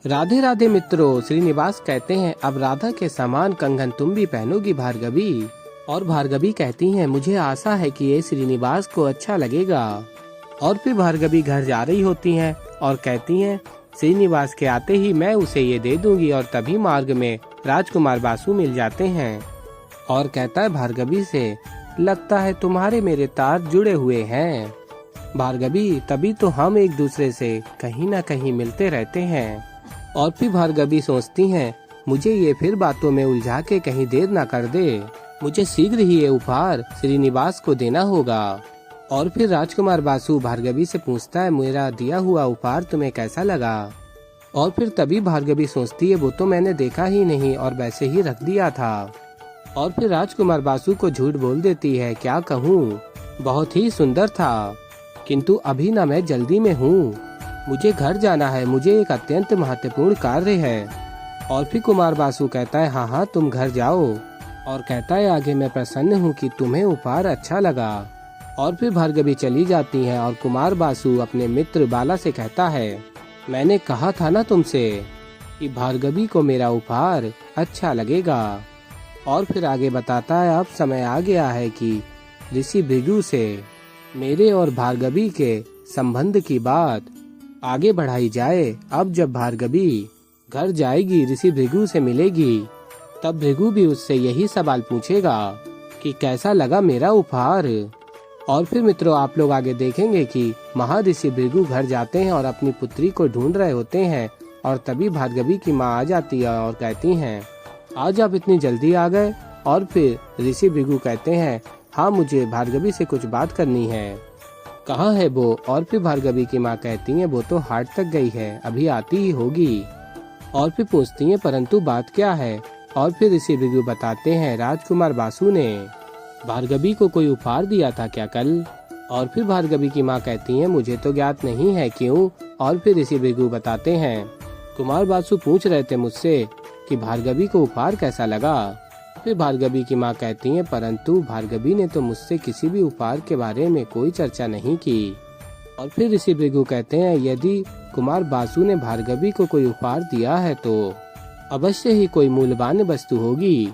राधे राधे मित्रों, श्रीनिवास कहते हैं अब राधा के समान कंगन तुम भी पहनोगी भार्गवी। और भार्गवी कहती हैं मुझे आशा है कि ये श्रीनिवास को अच्छा लगेगा। और फिर भार्गवी घर जा रही होती हैं और कहती हैं श्रीनिवास के आते ही मैं उसे ये दे दूंगी। और तभी मार्ग में राजकुमार बासु मिल जाते हैं और कहता है भार्गवी से लगता है तुम्हारे मेरे तार जुड़े हुए हैं। भार्गवी तभी तो हम एक दूसरे से कहीं न कहीं मिलते रहते हैं। और फिर भार्गवी सोचती हैं मुझे ये फिर बातों में उलझा के कहीं देर ना कर दे, मुझे शीघ्र ही ये उपहार श्रीनिवास को देना होगा। और फिर राजकुमार बासु भार्गवी से पूछता है मेरा दिया हुआ उपहार तुम्हें कैसा लगा। और फिर तभी भार्गवी सोचती है वो तो मैंने देखा ही नहीं और वैसे ही रख दिया था। और फिर राजकुमार बासु को झूठ बोल देती है क्या कहूँ, बहुत ही सुंदर था किंतु अभी ना मैं जल्दी में हूँ, मुझे घर जाना है, मुझे एक अत्यंत महत्वपूर्ण कार्य है। और फिर कुमार बासु कहता है हाँ तुम घर जाओ। और कहता है आगे मैं प्रसन्न हूँ कि तुम्हें उपहार अच्छा लगा। और फिर भार्गवी चली जाती है और कुमार बासु अपने मित्र बाला से कहता है मैंने कहा था ना तुमसे कि भार्गवी को मेरा उपहार अच्छा लगेगा। और फिर आगे बताता है अब समय आ गया है कि ऋषि भृगु से मेरे और भार्गवी के संबंध की बात आगे बढ़ाई जाए। अब जब भार्गवी घर जाएगी ऋषि भृगु से मिलेगी तब भृगु भी उससे यही सवाल पूछेगा कि कैसा लगा मेरा उपहार। और फिर मित्रों आप लोग आगे देखेंगे कि महर्षि भृगु घर जाते हैं और अपनी पुत्री को ढूंढ रहे होते हैं। और तभी भार्गवी की माँ आ जाती है और कहती हैं आज आप इतनी जल्दी आ गए। और फिर ऋषि भृगु कहते हैं हाँ मुझे भार्गवी से कुछ बात करनी है। कहाँ है वो। और फिर भार्गवी की माँ कहती है वो तो हाट तक गई है, अभी आती ही होगी। और फिर पूछती है परंतु बात क्या है। और फिर ऋषि भृगु बताते हैं राजकुमार बासु ने भार्गवी को कोई उपहार दिया था क्या कल। और फिर भार्गवी की माँ कहती है मुझे तो ज्ञात नहीं है क्यों। और फिर ऋषि भृगु बताते हैं कुमार बासु पूछ रहे थे मुझसे कि भार्गवी को उपहार कैसा लगा। फिर भार्गवी की माँ कहती है परंतु भार्गवी ने तो मुझसे किसी भी उपहार के बारे में कोई चर्चा नहीं की। और फिर ऋषि भृगु कहते हैं यदि कुमार बासु ने भार्गवी को कोई उपहार दिया है तो अवश्य ही कोई मूल्यवान वस्तु होगी,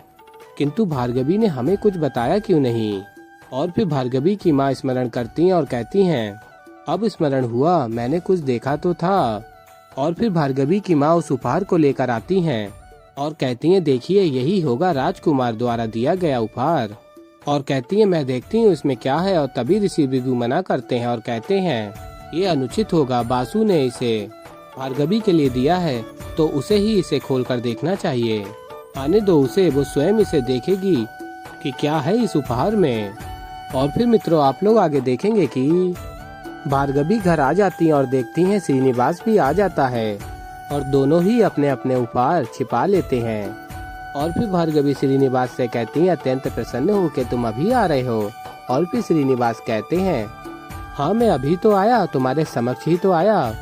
किंतु भार्गवी ने हमें कुछ बताया क्यों नहीं। और फिर भार्गवी की माँ स्मरण करती हैं और कहती हैं अब स्मरण हुआ मैंने कुछ देखा तो था। और फिर भार्गवी की माँ उस उपहार को लेकर आती हैं और कहती हैं देखिए यही होगा राजकुमार द्वारा दिया गया उपहार। और कहती है मैं देखती हूँ इसमें क्या है। और तभी ऋषि भृगु मना करते हैं और कहते हैं ये अनुचित होगा, बासु ने इसे भार्गवी के लिए दिया है तो उसे ही इसे खोलकर देखना चाहिए, आने दो उसे, वो स्वयं इसे देखेगी कि क्या है इस उपहार में। और फिर मित्रों आप लोग आगे देखेंगे कि भार्गवी घर आ जाती हैं और देखती हैं श्रीनिवास भी आ जाता है और दोनों ही अपने अपने उपहार छिपा लेते हैं। और फिर भार्गवी श्रीनिवास से कहती हैं अत्यंत प्रसन्न हो कि तुम अभी आ रहे हो। और फिर श्रीनिवास कहते हैं हाँ मैं अभी तो आया, तुम्हारे समक्ष ही तो आया।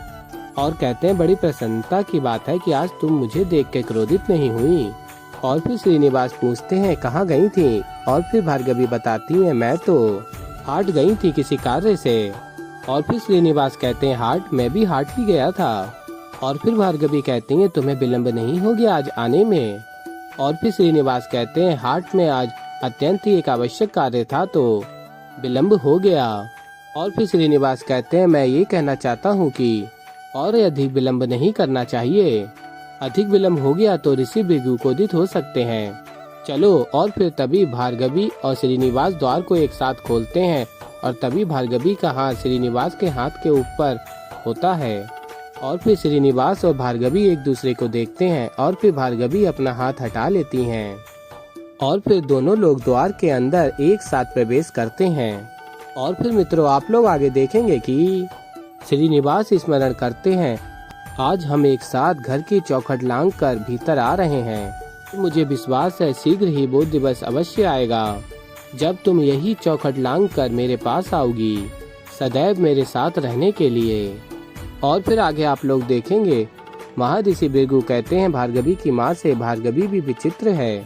और कहते हैं बड़ी प्रसन्नता की बात है कि आज तुम मुझे देख के क्रोधित नहीं हुई। और फिर श्रीनिवास पूछते हैं कहाँ गई थी। और फिर भार्गवी बताती है मैं तो हाट गई थी किसी कार्य से। और फिर श्रीनिवास कहते हैं हाट, मैं भी हाट ही गया था। और फिर भार्गवी कहती हैं तुम्हें विलम्ब नहीं हो गया आज आने में। और फिर श्रीनिवास कहते हैं हाट में आज अत्यंत ही एक आवश्यक कार्य था तो विलम्ब हो गया। और फिर श्रीनिवास कहते हैं मैं ये कहना चाहता हूँ कि और अधिक विलम्ब नहीं करना चाहिए, अधिक विलम्ब हो गया तो ऋषि भृगु क्रोधित हो सकते हैं, चलो। और फिर तभी भार्गवी और श्रीनिवास द्वार को एक साथ खोलते हैं और तभी भार्गवी का हाथ श्रीनिवास के हाथ के ऊपर होता है। और फिर श्रीनिवास और भार्गवी एक दूसरे को देखते हैं और फिर भार्गवी अपना हाथ हटा लेती हैं और फिर दोनों लोग द्वार के अंदर एक साथ प्रवेश करते हैं। और फिर मित्रों आप लोग आगे देखेंगे कि श्रीनिवास स्मरण करते हैं आज हम एक साथ घर की चौखट लांघ कर भीतर आ रहे हैं। मुझे विश्वास है शीघ्र ही वो दिवस अवश्य आएगा जब तुम यही चौखट लांघ कर मेरे पास आओगी सदैव मेरे साथ रहने के लिए। और फिर आगे आप लोग देखेंगे महर्षि भृगु कहते हैं भार्गवी की माँ से भार्गवी भी विचित्र है,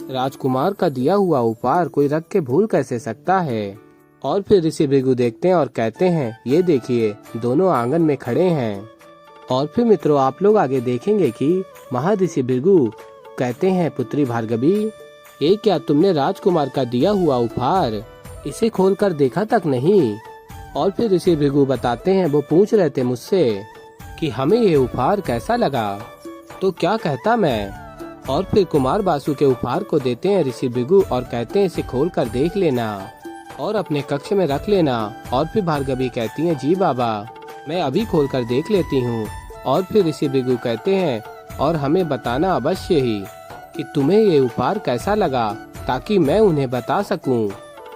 राजकुमार का दिया हुआ उपहार कोई रख के भूल कैसे सकता है। और फिर ऋषि भृगु देखते हैं और कहते हैं ये देखिए दोनों आंगन में खड़े हैं और फिर मित्रों आप लोग आगे देखेंगे कि महर्षि भृगु कहते हैं पुत्री भार्गवी, ये क्या तुमने राजकुमार का दिया हुआ उपहार इसे खोलकर देखा तक नहीं। और फिर ऋषि भृगु बताते हैं, वो पूछ रहे थे मुझसे कि हमें ये उपहार कैसा लगा, तो क्या कहता मैं। और फिर कुमार बासु के उपहार को देते हैं ऋषि भृगु और कहते हैं इसे खोल कर देख लेना और अपने कक्ष में रख लेना। और फिर भार्गवी कहती हैं, जी बाबा मैं अभी खोल कर देख लेती हूँ। और फिर ऋषि भृगु कहते हैं, और हमें बताना अवश्य ही कि तुम्हें ये उपहार कैसा लगा, ताकि मैं उन्हें बता सकूं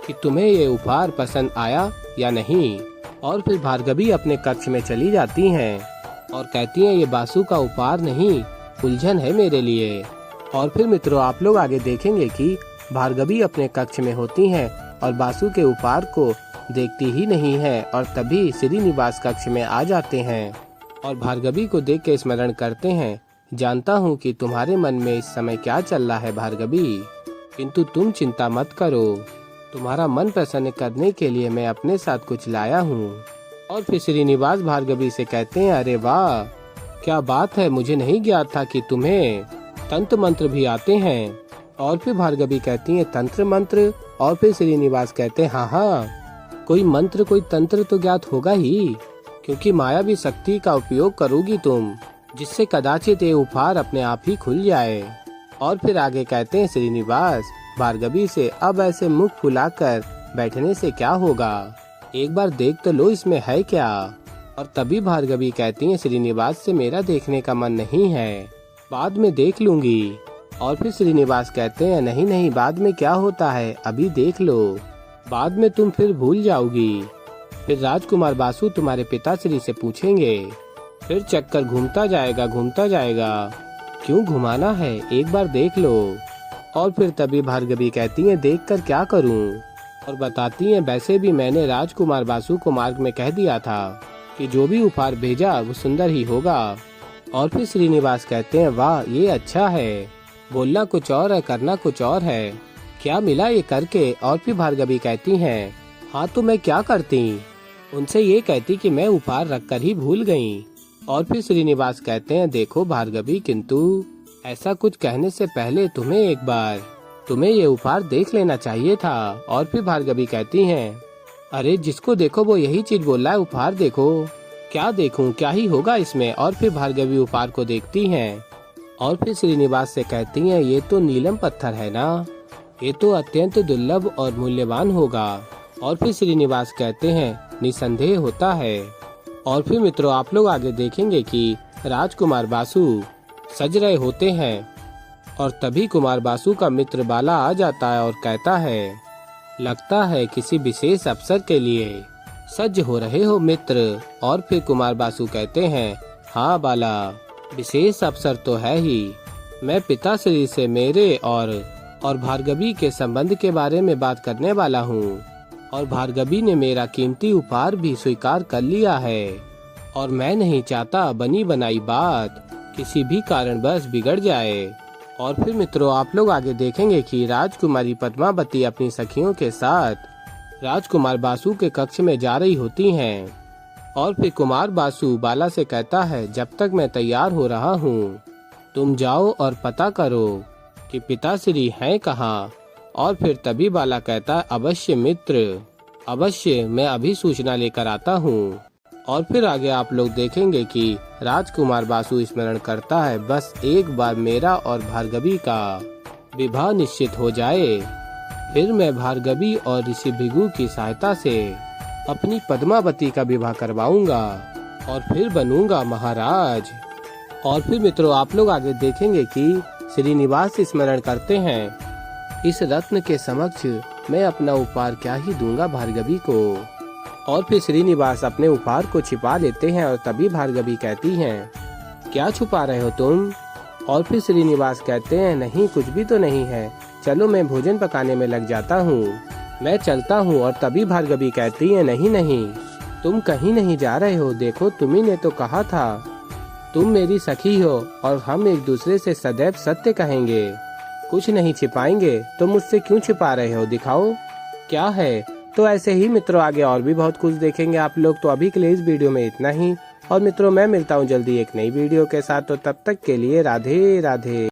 कि तुम्हें ये उपहार पसंद आया या नहीं। और फिर भार्गवी अपने कक्ष में चली जाती हैं और कहती हैं, ये बासु का उपहार नहीं, उलझन है मेरे लिए। और फिर मित्रों आप लोग आगे देखेंगे कि भार्गवी अपने कक्ष में होती हैं और बासु के उपहार को देखती ही नहीं है। और तभी श्रीनिवास कक्ष में आ जाते हैं और भार्गवी को देख के स्मरण करते हैं, जानता हूँ कि तुम्हारे मन में इस समय क्या चल रहा है भार्गवी, किंतु तुम चिंता मत करो, तुम्हारा मन प्रसन्न करने के लिए मैं अपने साथ कुछ लाया हूँ। और फिर श्रीनिवास भार्गवी से कहते हैं, अरे वाह क्या बात है, मुझे नहीं ज्ञात था कि तुम्हें तंत्र मंत्र भी आते हैं। और फिर भार्गवी कहती हैं, तंत्र मंत्र। और फिर श्रीनिवास कहते हैं, हाँ हाँ कोई मंत्र कोई तंत्र तो ज्ञात होगा ही, क्योंकि मायावी शक्ति का उपयोग करोगी तुम, जिससे कदाचित ये उपहार अपने आप ही खुल जाए। और फिर आगे कहते हैं श्रीनिवास भार्गवी से, अब ऐसे मुख फुलाकर बैठने से क्या होगा, एक बार देख तो लो इसमें है क्या। और तभी भार्गवी कहती हैं श्रीनिवास से, मेरा देखने का मन नहीं है, बाद में देख लूंगी। और फिर श्रीनिवास कहते हैं, नहीं नहीं बाद में क्या होता है, अभी देख लो, बाद में तुम फिर भूल जाओगी। फिर राजकुमार बासु तुम्हारे पिताश्री से पूछेंगे, फिर चक्कर घूमता जाएगा, क्यों घुमाना है, एक बार देख लो। और फिर तभी भार्गवी कहती हैं, देखकर क्या करूं। और बताती हैं, वैसे भी मैंने राजकुमार बासु को मार्ग में कह दिया था कि जो भी उपहार भेजा वो सुंदर ही होगा। और फिर श्रीनिवास कहते हैं, वाह ये अच्छा है, बोलना कुछ और है करना कुछ और है, क्या मिला ये करके। और फिर भार्गवी कहती हैं, हाँ तो मैं क्या करती, उनसे ये कहती कि मैं उपहार रखकर ही भूल गई। और फिर श्रीनिवास कहते हैं, देखो भार्गवी, किंतु ऐसा कुछ कहने से पहले तुम्हें ये उपहार देख लेना चाहिए था। और फिर भार्गवी कहती हैं, अरे जिसको देखो वो यही चीज बोल रहा है, उपहार देखो, क्या देखूं, क्या ही होगा इसमें। और फिर भार्गवी उपहार को देखती हैं और फिर श्रीनिवास से कहती हैं, ये तो नीलम पत्थर है ना, ये तो अत्यंत दुर्लभ और मूल्यवान होगा। और फिर श्रीनिवास कहते हैं, निसंदेह होता है। और फिर मित्रों आप लोग आगे देखेंगे कि राजकुमार बासु सज रहे होते हैं और तभी कुमार बासु का मित्र बाला आ जाता है और कहता है, लगता है किसी विशेष अवसर के लिए सज्ज हो रहे हो मित्र। और फिर कुमार बासु कहते हैं, हाँ बाला, विशेष अवसर तो है ही, मैं पिताश्री से मेरे और भार्गवी के संबंध के बारे में बात करने वाला हूँ। और भार्गवी ने मेरा कीमती उपहार भी स्वीकार कर लिया है और मैं नहीं चाहता बनी बनाई बात किसी भी कारणवश बिगड़ जाए। और फिर मित्रों आप लोग आगे देखेंगे कि राजकुमारी पद्मावती अपनी सखियों के साथ राजकुमार बासु के कक्ष में जा रही होती हैं। और फिर कुमार बासु बाला से कहता है, जब तक मैं तैयार हो रहा हूँ तुम जाओ और पता करो कि पिताश्री हैं कहाँ। और फिर तभी बाला कहता है, अवश्य मित्र, अवश्य, मैं अभी सूचना लेकर आता हूँ। और फिर आगे आप लोग देखेंगे कि राजकुमार बासु स्मरण करता है, बस एक बार मेरा और भार्गवी का विवाह निश्चित हो जाए, फिर मैं भार्गवी और ऋषि भृगु की सहायता से अपनी पद्मावती का विवाह करवाऊंगा और फिर बनूंगा महाराज। और फिर मित्रों आप लोग आगे देखेंगे कि श्रीनिवास स्मरण करते हैं, इस रत्न के समक्ष मैं अपना उपहार क्या ही दूंगा भार्गवी को। और फिर श्रीनिवास अपने उपहार को छिपा लेते हैं और तभी भार्गवी कहती हैं, क्या छुपा रहे हो तुम। और फिर श्रीनिवास कहते हैं, नहीं कुछ भी तो नहीं है, चलो मैं भोजन पकाने में लग जाता हूँ, मैं चलता हूँ। और तभी भार्गवी कहती है, नहीं नहीं तुम कहीं नहीं जा रहे हो, देखो तुम्ही ने तो कहा था तुम मेरी सखी हो और हम एक दूसरे से सदैव सत्य कहेंगे, कुछ नहीं छिपाएंगे, तो मुझसे क्यों छिपा रहे हो, दिखाओ क्या है। तो ऐसे ही मित्रों आगे और भी बहुत कुछ देखेंगे आप लोग। तो अभी के लिए इस वीडियो में इतना ही। और मित्रों मैं मिलता हूँ जल्दी एक नई वीडियो के साथ, तो तब तक के लिए राधे राधे।